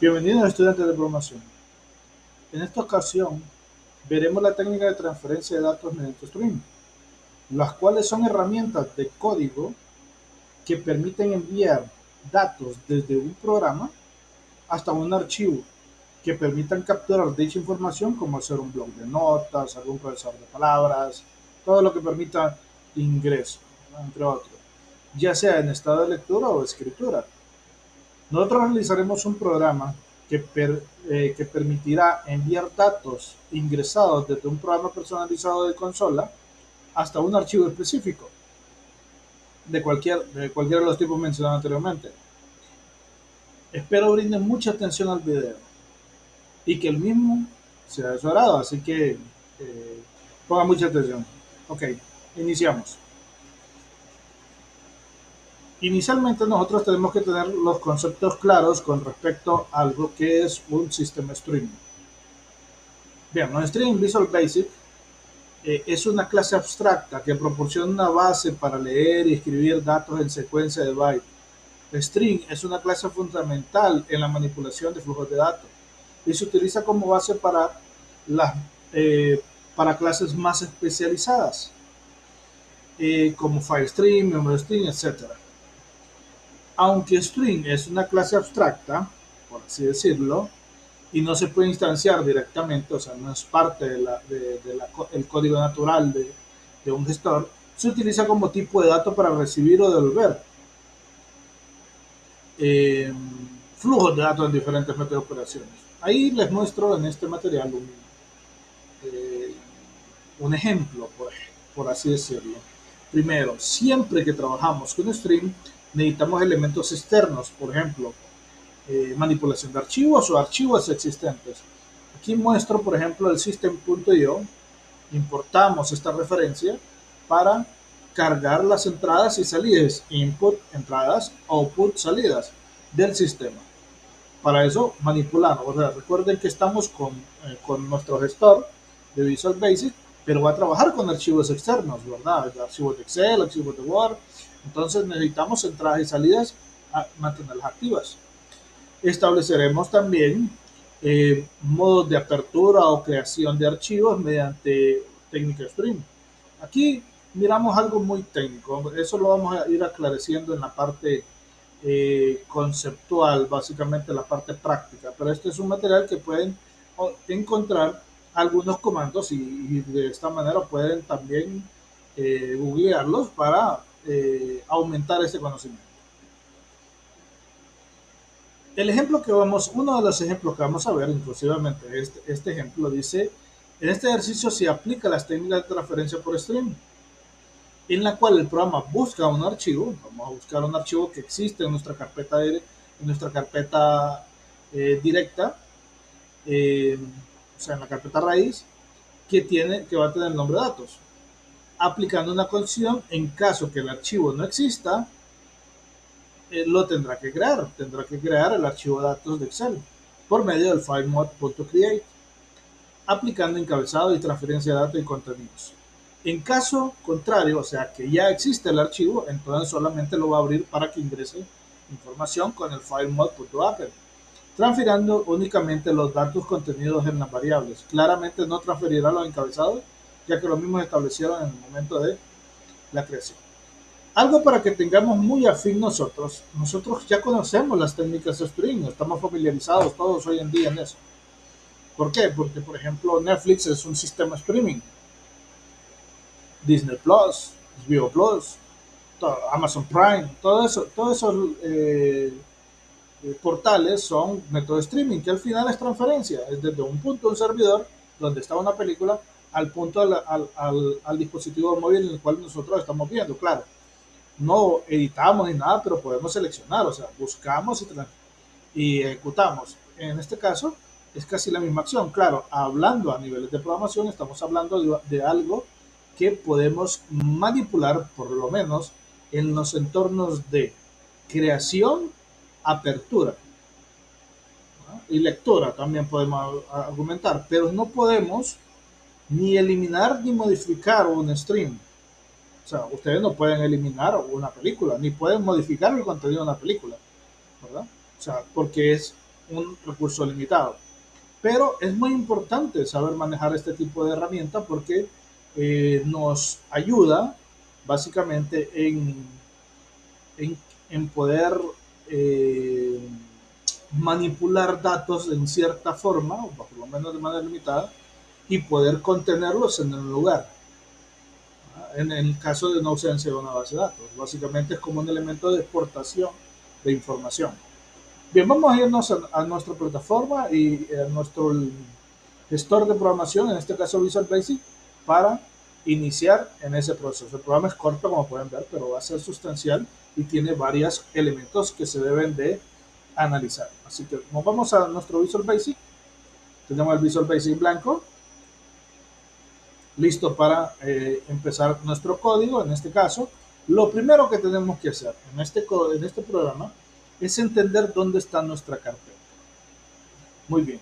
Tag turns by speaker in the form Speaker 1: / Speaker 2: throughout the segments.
Speaker 1: Bienvenidos estudiantes de programación. En esta ocasión veremos la técnica de transferencia de datos mediante stream, las cuales son herramientas de código que permiten enviar datos desde un programa hasta un archivo que permitan capturar dicha información como hacer un blog de notas, algún procesador de palabras, todo lo que permita ingreso, entre otros, ya sea en estado de lectura o escritura. Nosotros realizaremos un programa que permitirá enviar datos ingresados desde un programa personalizado de consola hasta un archivo específico de cualquiera de los tipos mencionados anteriormente. Espero brinden mucha atención al video y que el mismo sea de su agrado, así que pongan mucha atención. Ok, iniciamos. Inicialmente nosotros tenemos que tener los conceptos claros con respecto a algo que es un sistema streaming. Bien, un string Visual Basic es una clase abstracta que proporciona una base para leer y escribir datos en secuencia de bytes. String es una clase fundamental en la manipulación de flujos de datos y se utiliza como base las, eh, para clases más especializadas, como FileStream, MemoriStream, etc. Aunque string es una clase abstracta, por así decirlo, y no se puede instanciar directamente, o sea, no es parte el código natural de un gestor, se utiliza como tipo de dato para recibir o devolver eh, flujos de datos en diferentes métodos de operaciones. Ahí les muestro en este material eh, un ejemplo, por así decirlo. Primero, siempre que trabajamos con Stream, necesitamos elementos externos, por ejemplo, manipulación de archivos o archivos existentes. Aquí muestro, por ejemplo, el system.io. Importamos esta referencia para cargar las entradas y salidas, input, entradas, output, salidas del sistema. Para eso manipulamos. O sea, recuerden que estamos con nuestro gestor de Visual Basic, pero va a trabajar con archivos externos, ¿verdad? Archivos de Excel, archivos de Word. Entonces necesitamos entradas y salidas a mantenerlas activas. Estableceremos también modos de apertura o creación de archivos mediante técnica stream. Aquí miramos algo muy técnico, eso lo vamos a ir aclareciendo en la parte conceptual, básicamente la parte práctica, pero este es un material que pueden encontrar algunos comandos y de esta manera pueden también googlearlos para aumentar ese conocimiento. El ejemplo que uno de los ejemplos que vamos a ver, inclusivamente este ejemplo dice, en este ejercicio se aplica las técnicas de transferencia por stream, en la cual el programa busca un archivo, vamos a buscar un archivo que existe en nuestra carpeta directa, eh, o sea, en la carpeta raíz, que va a tener el nombre de datos, aplicando una condición en caso que el archivo no exista, lo tendrá que crear el archivo de datos de Excel por medio del filemod.create, aplicando encabezado y transferencia de datos y contenidos. En caso contrario, o sea que ya existe el archivo, entonces solamente lo va a abrir para que ingrese información con el filemod.append, transfiriendo únicamente los datos contenidos en las variables. Claramente no transferirá los encabezados, ya que los mismos establecieron en el momento de la creación. Algo para que tengamos muy afín nosotros. Nosotros ya conocemos las técnicas de streaming, estamos familiarizados todos hoy en día en eso. ¿Por qué? Porque, por ejemplo, Netflix es un sistema streaming. Disney Plus, HBO Plus, Amazon Prime, todos esos portales son métodos de streaming, que al final es transferencia, es desde un punto de un servidor donde está una película al punto al dispositivo móvil en el cual nosotros estamos viendo. Claro, no editamos ni nada, pero podemos seleccionar, o sea, buscamos y ejecutamos. En este caso, es casi la misma acción. Claro, hablando a niveles de programación, estamos hablando de algo que podemos manipular, por lo menos, en los entornos de creación, apertura, ¿no? Y lectura también podemos argumentar, pero no podemos ni eliminar ni modificar un stream. O sea, ustedes no pueden eliminar una película, ni pueden modificar el contenido de una película, ¿verdad? O sea, porque un recurso limitado. Pero es muy importante saber manejar este tipo de herramienta porque nos ayuda básicamente en, en poder eh, manipular datos en cierta forma, o por lo menos de manera limitada, y poder contenerlos en un lugar. En el caso de una ausencia de una base de datos, básicamente es como un elemento de exportación de información. Bien, vamos a irnos a nuestra plataforma y a nuestro gestor de programación, en este caso Visual Basic, para iniciar en ese proceso. El programa es corto, como pueden ver, pero va a ser sustancial y tiene varios elementos que se deben de analizar. Así que nos vamos a nuestro Visual Basic. Tenemos el Visual Basic blanco, listo para empezar nuestro código. En este caso, lo primero que tenemos que hacer en este programa es entender dónde está nuestra carpeta. Muy bien.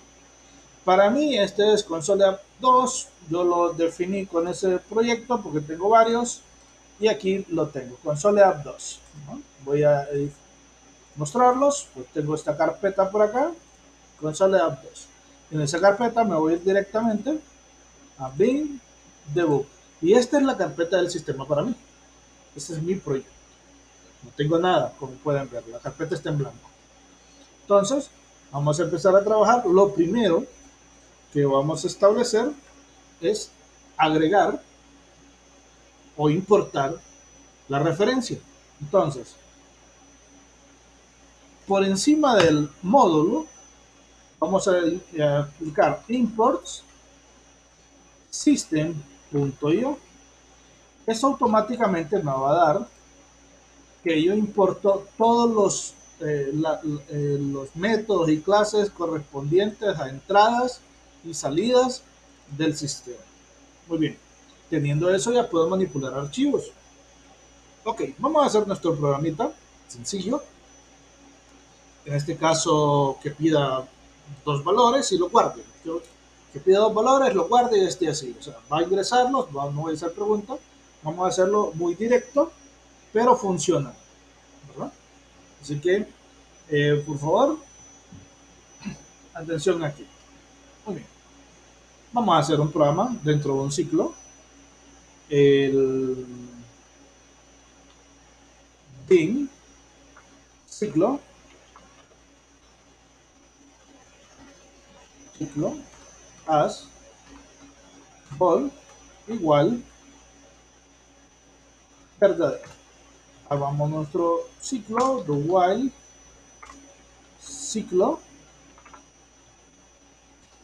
Speaker 1: Para mí este es Console App 2, yo lo definí con ese proyecto porque tengo varios y aquí lo tengo, Console App 2. ¿No? Voy a mostrarlos, pues tengo esta carpeta por acá, Console App 2. En esa carpeta me voy a ir directamente a Bing Debug y esta es la carpeta del sistema para mí. Este es mi proyecto. No tengo nada, como pueden ver, la carpeta está en blanco. Entonces, vamos a empezar a trabajar. Lo primero que vamos a establecer es agregar o importar la referencia. Entonces, por encima del módulo, vamos a aplicar imports system.io. Eso automáticamente me va a dar que yo importo todos los métodos y clases correspondientes a entradas y salidas del sistema. Muy bien. Teniendo eso ya puedo manipular archivos. Ok, vamos a hacer nuestro programita sencillo. En este caso, que pida dos valores y lo guarde. Que pida dos valores, lo guarde y esté así. O sea, va a ingresarlos, no voy a hacer preguntas. Vamos a hacerlo muy directo, pero funciona. ¿Verdad? Así que, por favor, atención aquí. Muy bien. Vamos a hacer un programa dentro de un ciclo. El bin ciclo, ciclo, as, bol, igual, verdadero. Hagamos nuestro ciclo, do while, ciclo.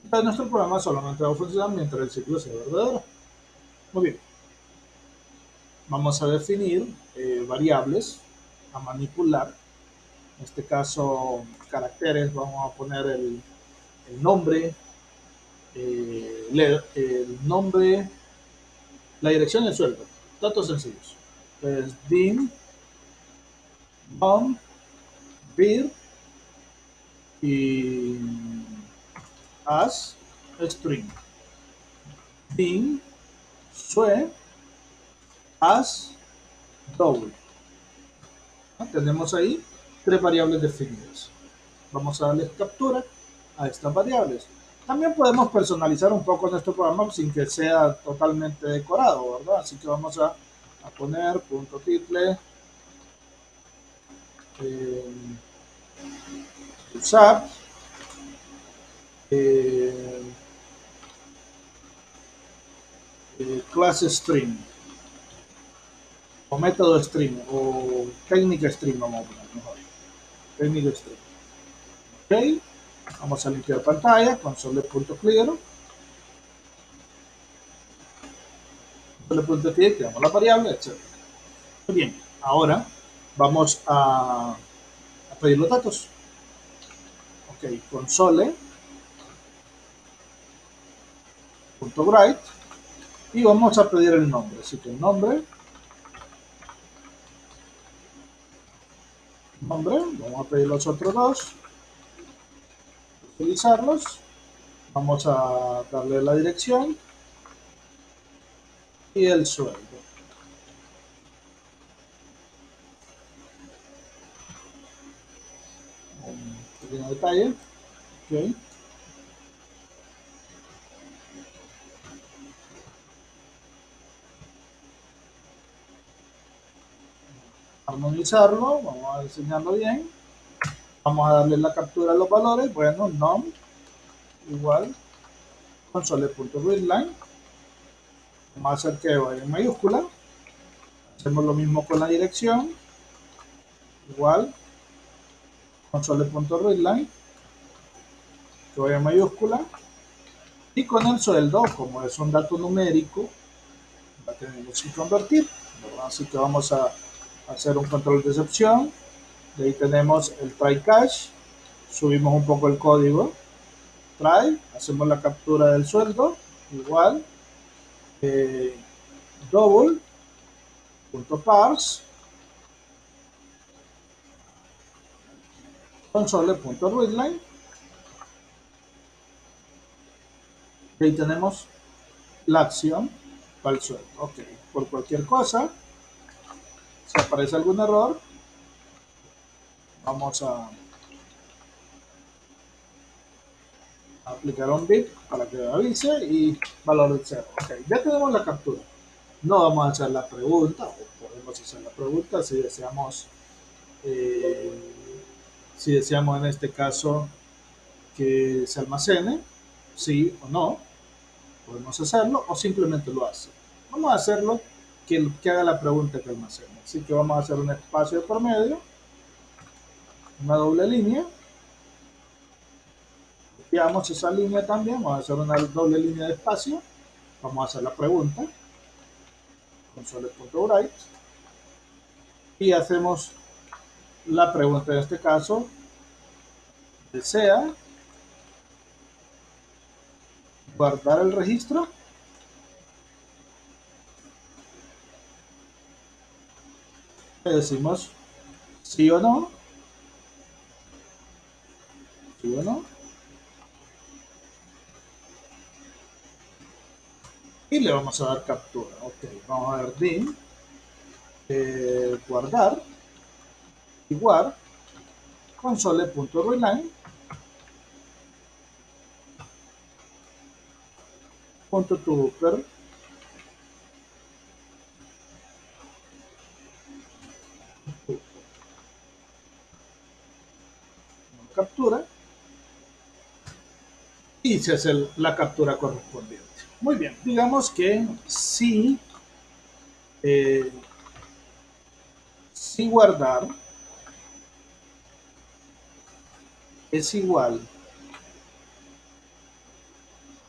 Speaker 1: Entonces nuestro programa solamente va a funcionar mientras el ciclo sea verdadero. Muy bien. Vamos a definir variables a manipular. En este caso, caracteres. Vamos a poner el nombre, el nombre, la dirección y el sueldo. Datos sencillos. Entonces, dim, bom, bir y as, string. Dim, sue, as, double. ¿No? Tenemos ahí tres variables definidas. Vamos a darle captura a estas variables. También podemos personalizar un poco nuestro programa sin que sea totalmente decorado, ¿verdad? Así que vamos a poner punto title, eh, usar, eh, class string o método string o técnica string, vamos a poner mejor. Técnica string. Ok, vamos a limpiar pantalla, console.clear, console.clear, creamos la variable, etc. Muy bien, ahora vamos a pedir los datos. Ok, console.write y vamos a pedir el nombre. Así que el nombre, vamos a pedir los otros dos, utilizarlos, vamos a darle la dirección y el sueldo. Un pequeño detalle, Ok. Armonizarlo, vamos a diseñarlo bien. Vamos a darle la captura a los valores. Bueno, num igual console.readline. Vamos a hacer que vaya en mayúscula. Hacemos lo mismo con la dirección. Igual console.readline, que vaya en mayúscula. Y con el sueldo, como es un dato numérico, la tenemos que convertir, ¿verdad? Así que vamos a hacer un control de excepción. De ahí tenemos el try catch. Subimos un poco el código. Try, hacemos la captura del sueldo. Igual. Eh, double.parse console.readline. Y ahí tenemos la acción para el sueldo. Ok, por cualquier cosa, si aparece algún error, vamos a aplicar un bit para que avise y valor de 0. Ok, ya tenemos la captura. No vamos a hacer la pregunta, o podemos hacer la pregunta eh, si deseamos en este caso que se almacene, sí o no, podemos hacerlo o simplemente lo hace. Vamos a hacerlo que haga la pregunta que almacene. Así que vamos a hacer un espacio de por medio, una doble línea. Copiamos esa línea también, vamos a hacer una doble línea de espacio. Vamos a hacer la pregunta, console.write, y hacemos la pregunta en este caso, desea guardar el registro. Le decimos sí o no, sí o no, y le vamos a dar captura. Ok, vamos a ver dim, guardar, igual, console.readline, punto to captura, y se hace la captura correspondiente. Muy bien, digamos que eh, si guardar es igual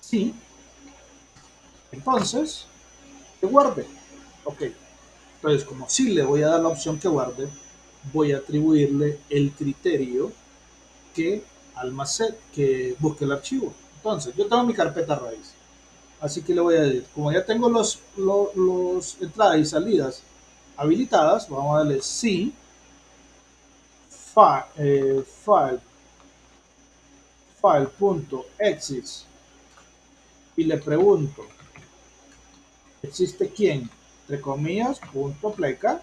Speaker 1: sí, entonces que guarde. Ok, entonces como si le voy a dar la opción que guarde, voy a atribuirle el criterio que almacén, que busque el archivo. Entonces, yo tengo mi carpeta raíz. Así que le voy a decir, como ya tengo los entradas y salidas habilitadas, vamos a darle sí, file, file.exist, y le pregunto, ¿existe quién? Entre comillas, punto pleca,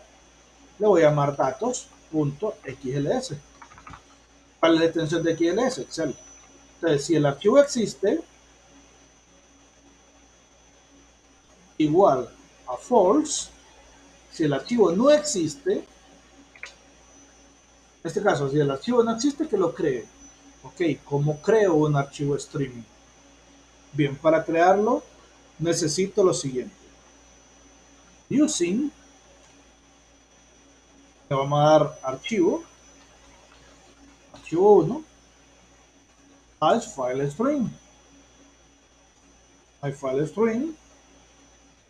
Speaker 1: le voy a llamar datos.xls. ¿Cuál es la extensión de XLS? Excel. Entonces, si el archivo existe, igual a false. Si el archivo no existe, en este caso, si el archivo no existe, que lo cree. Ok, ¿cómo creo un archivo streaming? Bien, para crearlo necesito lo siguiente. Using, le vamos a dar archivo, archivo 1, as file string. My file string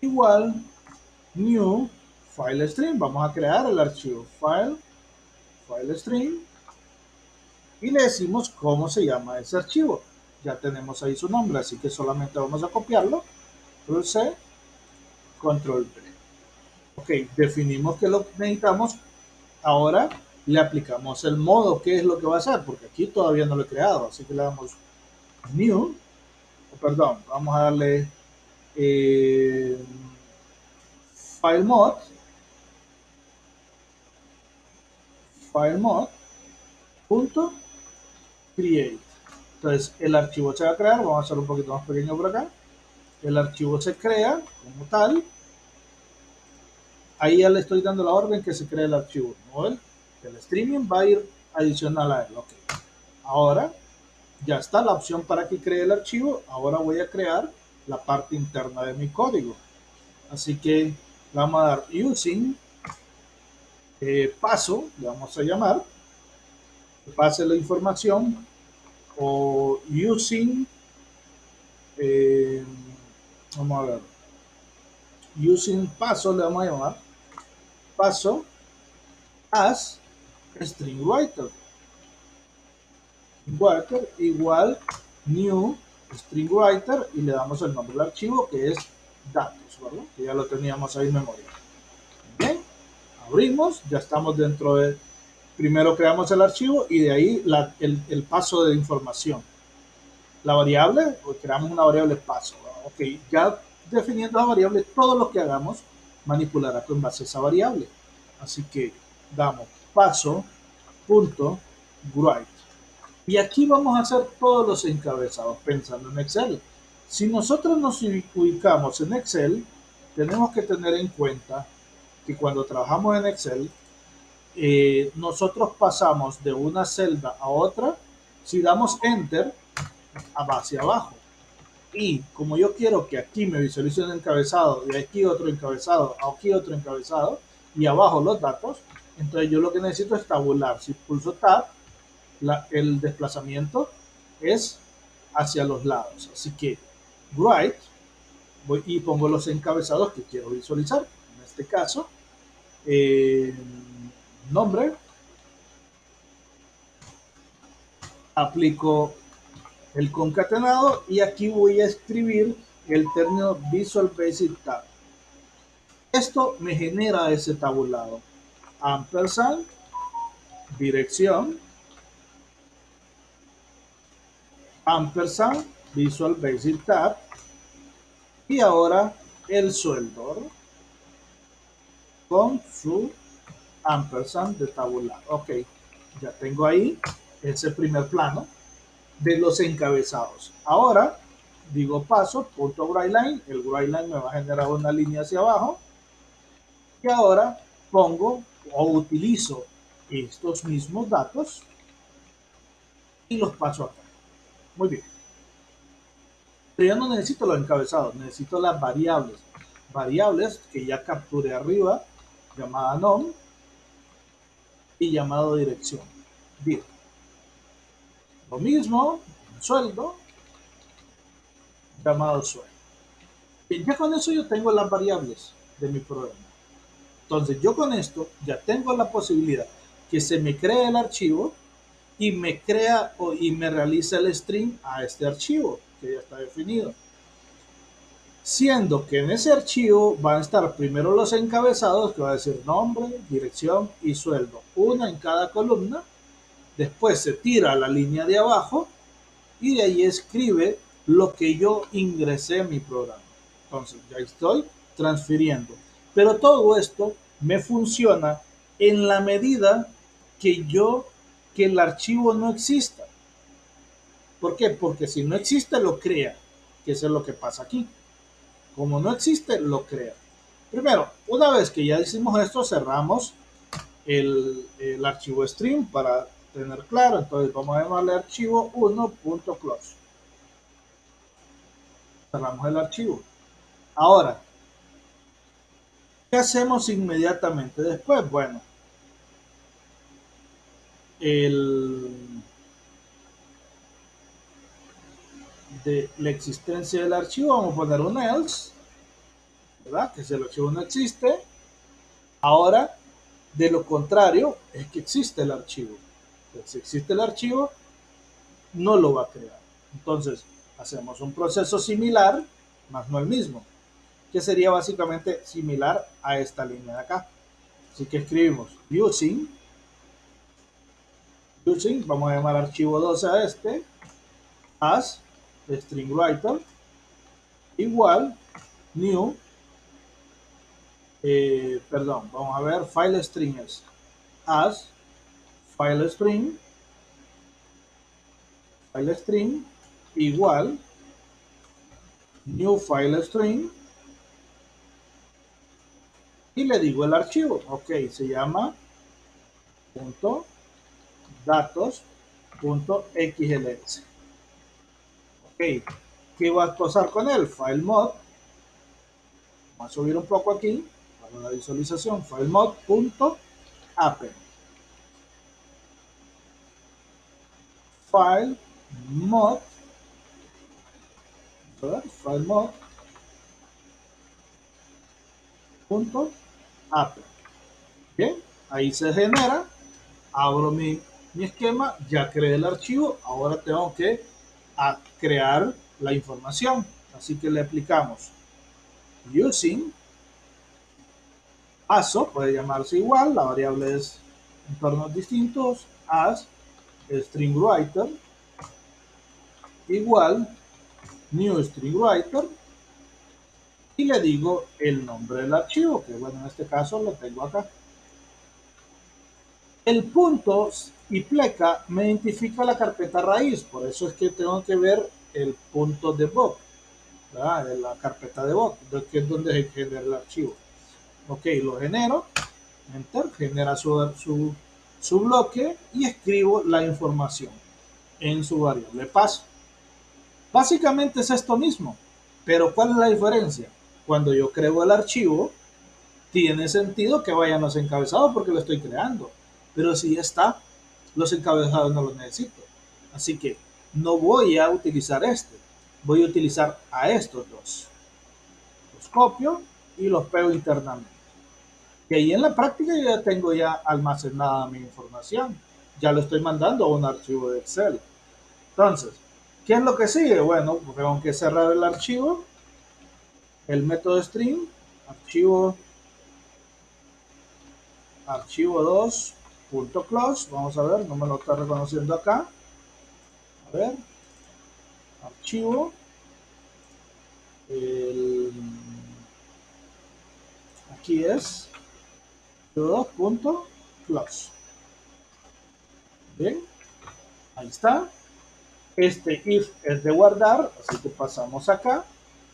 Speaker 1: igual new file stream. Vamos a crear el archivo file stream, y le decimos cómo se llama ese archivo. Ya tenemos ahí su nombre, así que solamente vamos a copiarlo. Control C, Control V. Ok, definimos que lo necesitamos. Ahora le aplicamos el modo, qué es lo que va a hacer, porque aquí todavía no lo he creado, así que le damos new, perdón, vamos a darle eh, file mod, punto create. Entonces el archivo se va a crear, vamos a hacerlo un poquito más pequeño por acá. El archivo se crea como tal. Ahí ya le estoy dando la orden que se cree el archivo, ¿no? El streaming va a ir adicional a él. Okay. Ahora ya está la opción para que cree el archivo. Ahora voy a crear la parte interna de mi código. Así que le vamos a dar using paso, le vamos a llamar, pase la información, o using, eh, vamos a ver, using paso le vamos a llamar, paso as string writer. Writer igual new string writer y le damos el nombre del archivo que es datos, ¿verdad? Que ya lo teníamos ahí en memoria. Bien, abrimos, ya estamos dentro de, primero creamos el archivo y de ahí el paso de información. La variable, pues creamos una variable paso, ¿verdad? Ok, ya definiendo la variable, todo lo que hagamos manipulará con base a esa variable. Así que damos paso punto write. Y aquí vamos a hacer todos los encabezados pensando en Excel. Si nosotros nos ubicamos en Excel, tenemos que tener en cuenta que cuando trabajamos en Excel, nosotros pasamos de una celda a otra. Si damos Enter, hacia abajo. Y como yo quiero que aquí me visualice un encabezado, y aquí otro encabezado, aquí otro encabezado, y abajo los datos, entonces yo lo que necesito es tabular. Si pulso Tab, el desplazamiento es hacia los lados. Así que right, voy y pongo los encabezados que quiero visualizar. En este caso, eh, nombre, aplico el concatenado y aquí voy a escribir el término Visual Basic Tab. Esto me genera ese tabulado. Ampersand, dirección, ampersand, Visual Basic Tab, y ahora el sueldo con su ampersand de tabular. Ok, ya tengo ahí ese primer plano de los encabezados. Ahora digo paso, punto writeline, el writeline me va a generar una línea hacia abajo y ahora pongo o utilizo estos mismos datos y los paso acá. Muy bien. Pero ya no necesito los encabezados, necesito las variables. Variables que ya capturé arriba, llamada nom y llamado dirección. Bien. Lo mismo, sueldo, llamado sueldo. Bien, ya con eso yo tengo las variables de mi programa. Entonces yo con esto ya tengo la posibilidad que se me cree el archivo y me crea y me realiza el string a este archivo que ya está definido. Siendo que en ese archivo van a estar primero los encabezados, que va a decir nombre, dirección y sueldo, una en cada columna. Después se tira a la línea de abajo y de ahí escribe lo que yo ingresé en mi programa. Entonces ya estoy transfiriendo. Pero todo esto me funciona en la medida que el archivo no exista. ¿Por qué? Porque si no existe, lo crea, que eso es lo que pasa aquí. Como no existe, lo crea. Primero, una vez que ya hicimos esto, cerramos el archivo stream para tener claro. Entonces vamos a llamarle archivo 1.close. Cerramos el archivo. Ahora, ¿qué hacemos inmediatamente después? Bueno, de la existencia del archivo, vamos a poner un else, ¿verdad? Que si el archivo no existe, ahora, de lo contrario, es que existe el archivo. Entonces, si existe el archivo, no lo va a crear. Entonces, hacemos un proceso similar, más no el mismo, que sería básicamente similar a esta línea de acá. Así que escribimos using, vamos a llamar archivo 12 a este, as string writer igual new, perdón, vamos a ver file strings as file string file string igual new file string y le digo el archivo. Ok, se llama punto datos punto xls. Ok, ¿qué va a pasar con él? File mod. Vamos a subir un poco aquí para la visualización. File mod punto append. File mod, ¿verdad? File mod punto append. Bien, ahí se genera. Abro mi esquema, ya creé el archivo, ahora tengo que crear la información. Así que le aplicamos using paso, puede llamarse igual, la variable es entornos distintos, as string writer igual new string writer y le digo el nombre del archivo, que bueno, en este caso lo tengo acá. El punto y pleca me identifica la carpeta raíz, por eso es que tengo que ver el punto debug, ¿verdad? De la carpeta debug, que es donde se genera el archivo. Ok, lo genero, enter, genera su bloque y escribo la información en su variable paso. Básicamente es esto mismo, pero ¿cuál es la diferencia? Cuando yo creo el archivo, tiene sentido que vayan los encabezados porque lo estoy creando. Pero si ya está, los encabezados no los necesito. Así que no voy a utilizar este. Voy a utilizar a estos dos. Los copio y los pego internamente. Que ahí en la práctica yo ya tengo ya almacenada mi información. Ya lo estoy mandando a un archivo de Excel. Entonces, ¿qué es lo que sigue? Bueno, tengo que cerrar el archivo, el método string, archivo archivo2.close, vamos a ver, no me lo está reconociendo acá, a ver, archivo, el, aquí es archivo2.close, bien, ahí está, este if es de guardar, así que pasamos acá,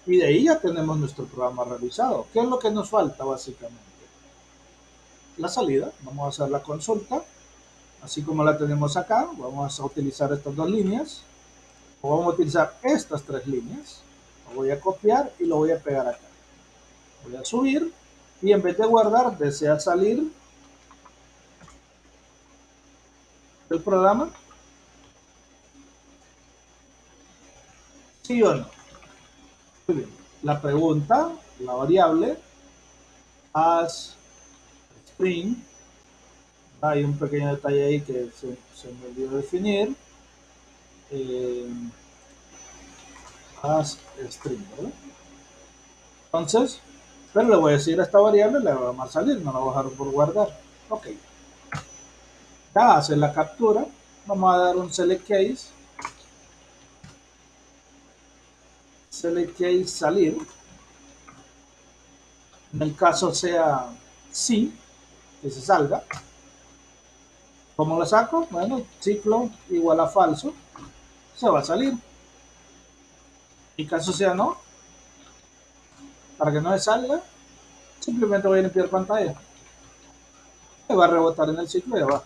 Speaker 1: y de ahí ya tenemos nuestro programa realizado. ¿Qué es lo que nos falta básicamente? La salida, vamos a hacer la consulta, así como la tenemos acá, vamos a utilizar estas dos líneas, o vamos a utilizar estas tres líneas, lo voy a copiar y lo voy a pegar acá. Voy a subir y en vez de guardar, desea salir del programa, sí o no. Muy bien. La pregunta, la variable, as string, hay un pequeño detalle ahí que se me olvidó definir, eh, as string, ¿verdad? Entonces, pero le voy a decir a esta variable, le va a salir, no la voy a dejar por guardar. Ok, ya hace la captura, vamos a dar un select case salir, en el caso sea sí, que se salga. ¿Cómo lo saco? Bueno, ciclo igual a falso, se va a salir. En caso sea no, para que no se salga, simplemente voy a limpiar pantalla. Me va a rebotar en el ciclo y ya va.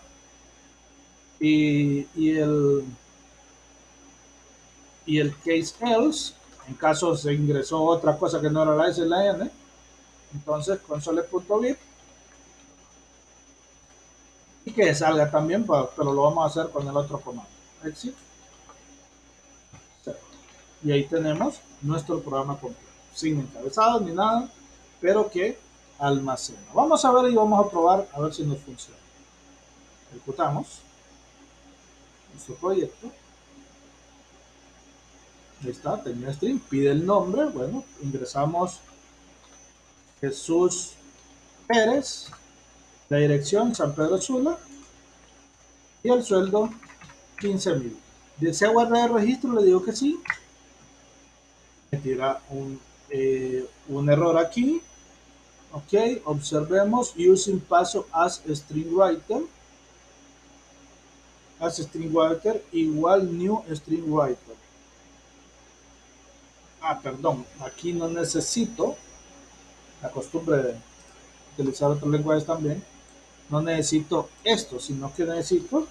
Speaker 1: Y el case else, en caso se ingresó otra cosa que no era la S y la N, entonces console.bit y que salga también, pero lo vamos a hacer con el otro comando. Exit. Y ahí tenemos nuestro programa completo, sin encabezados ni nada, pero que almacena. Vamos a ver y vamos a probar a ver si nos funciona. Ejecutamos nuestro proyecto. Ahí está, tenía string, pide el nombre, bueno, ingresamos Jesús Pérez, la dirección San Pedro Sula y el sueldo 15,000. ¿Desea guardar el registro? Le digo que sí. Me tira un error aquí. Ok, observemos using paso as string writer. as string writer igual new string writer. Ah, perdón, aquí no necesito, la costumbre de utilizar otros lenguajes también, no necesito esto, sino que necesito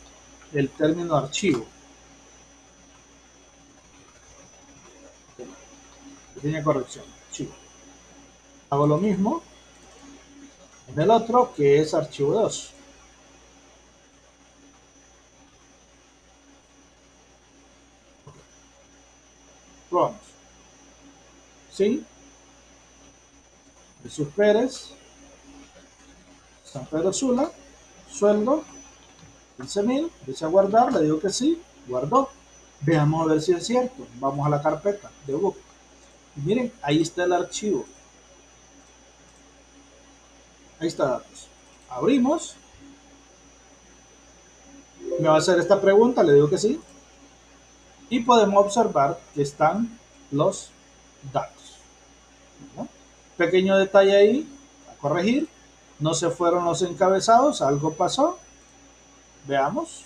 Speaker 1: el término archivo. Pequeña corrección, archivo. Hago lo mismo en el otro, que es archivo 2. Probamos. Sí, Jesús Pérez, San Pedro Sula, sueldo, 15,000, dice guardar, le digo que sí, guardó. Veamos a ver si es cierto. Vamos a la carpeta de Google. Y miren, ahí está el archivo. Ahí está datos. Abrimos. Me va a hacer esta pregunta, le digo que sí. Y podemos observar que están los datos, ¿no? Pequeño detalle ahí, a corregir. No se fueron los encabezados, algo pasó. Veamos.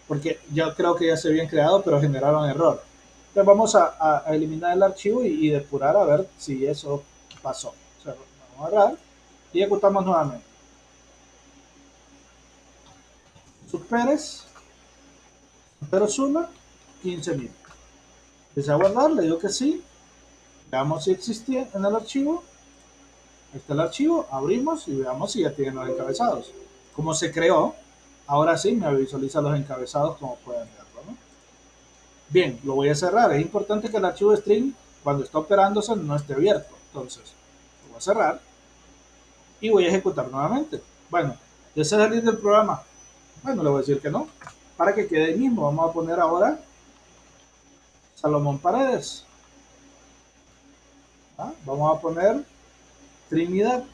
Speaker 1: Porque yo creo que ya se habían creado, pero generaron error. Entonces vamos a eliminar el archivo y depurar a ver si eso pasó. O sea, vamos a agarrar y ejecutamos nuevamente. Sus Pérez, pero suma 15,000. Empecé a guardar, le digo que sí. Veamos si existía en el archivo. Ahí está el archivo, abrimos y veamos si ya tiene los encabezados. Como se creó, ahora sí me visualiza los encabezados como pueden verlo, ¿no? Bien, lo voy a cerrar. Es importante que el archivo string, cuando está operándose, no esté abierto. Entonces, lo voy a cerrar y voy a ejecutar nuevamente. Bueno, ¿desea salir del programa? Bueno, le voy a decir que no. Para que quede ahí mismo, vamos a poner ahora Salomón Paredes. ¿Ah? Vamos a poner Trinidad.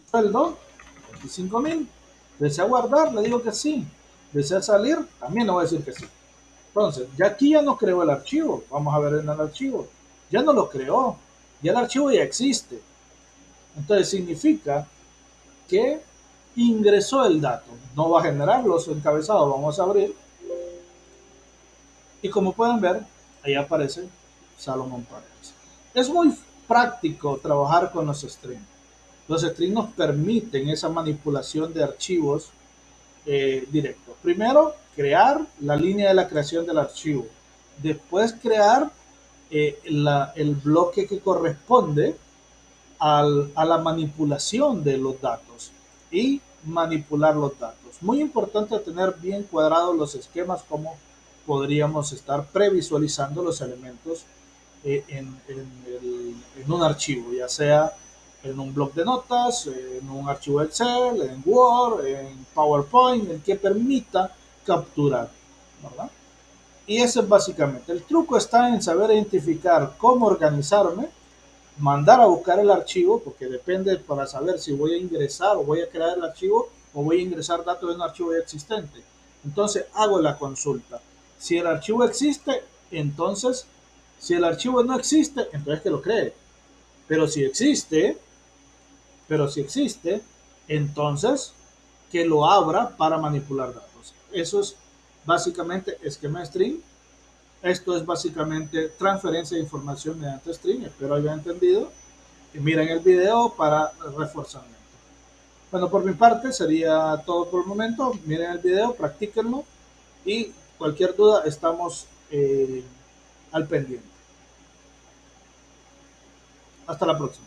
Speaker 1: Sueldo, 25,000. ¿Desea guardar? Le digo que sí. ¿Desea salir? También le voy a decir que sí. Entonces, ya aquí ya no creó el archivo. Vamos a ver en el archivo. Ya no lo creó. Ya el archivo ya existe. Entonces significa que ingresó el dato. No va a generar los encabezados. Vamos a abrir. Y como pueden ver, ahí aparece Salomón Paredes. Es muy práctico trabajar con los strings. Los strings nos permiten esa manipulación de archivos directos. Primero, crear la línea de la creación del archivo. Después, crear el bloque que corresponde a la manipulación de los datos y manipular los datos. Muy importante tener bien cuadrados los esquemas, como podríamos estar previsualizando los elementos en un archivo, ya sea en un bloc de notas, en un archivo Excel, en Word, en PowerPoint, el que permita capturar, ¿verdad? Y ese es básicamente. El truco está en saber identificar cómo organizarme, mandar a buscar el archivo, porque depende para saber si voy a ingresar o voy a crear el archivo o voy a ingresar datos de un archivo ya existente. Entonces hago la consulta. Si el archivo existe, entonces, si el archivo no existe, entonces que lo cree. Pero si existe, pero si existe, entonces que lo abra para manipular datos. Eso es básicamente esquema string. Esto es básicamente transferencia de información mediante string. Espero hayan entendido. Y miren el video para reforzamiento. Bueno, por mi parte sería todo por el momento. Miren el video, practíquenlo y cualquier duda estamos al pendiente. Hasta la próxima.